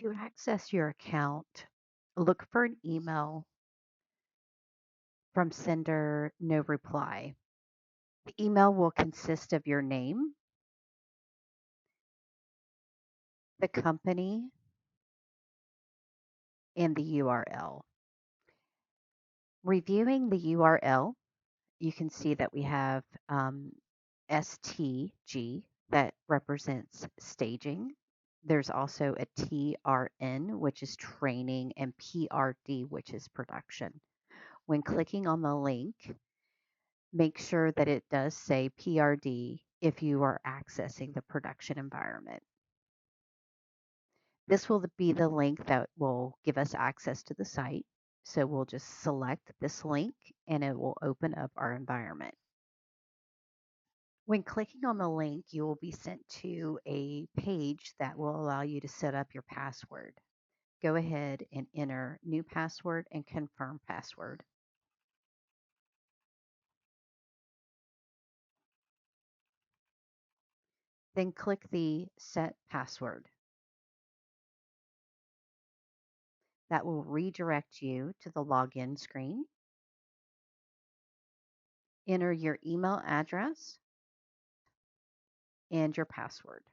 To access your account, look for an email from sender no reply. The email will consist of your name, the company, and the URL. Reviewing the URL, you can see that we have STG that represents staging. There's also a TRN, which is training, and PRD, which is production. When clicking on the link, make sure that it does say PRD if you are accessing the production environment. This will be the link that will give us access to the site. So we'll just select this link and it will open up our environment. When clicking on the link, you will be sent to a page that will allow you to set up your password. Go ahead and enter new password and confirm password. Then click the set password. That will redirect you to the login screen. Enter your email address and your password.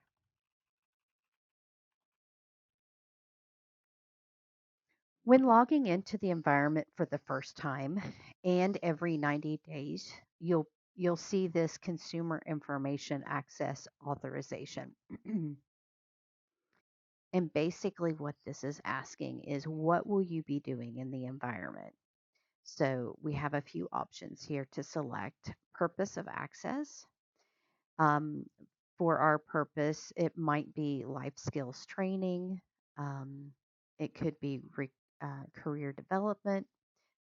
When logging into the environment for the first time and every 90 days, you'll see this consumer information access authorization. And basically what this is asking is what will you be doing in the environment? So we have a few options here to select. Purpose of access. Um, for our purpose, it might be life skills training. Um, it could be career development.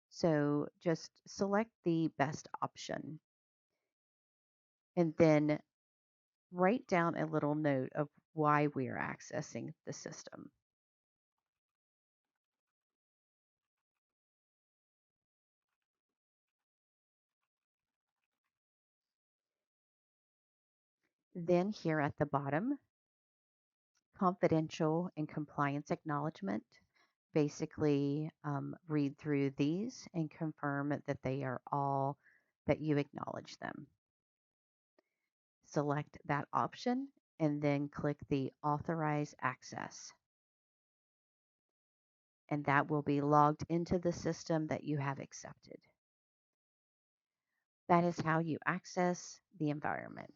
So just select the best option and then write down a little note of why we are accessing the system. Then here at the bottom, confidential and compliance acknowledgement. Basically, read through these and confirm that they are all that you acknowledge them. Select that option and then click the authorize access. And that will be logged into the system that you have accepted. That is how you access the environment.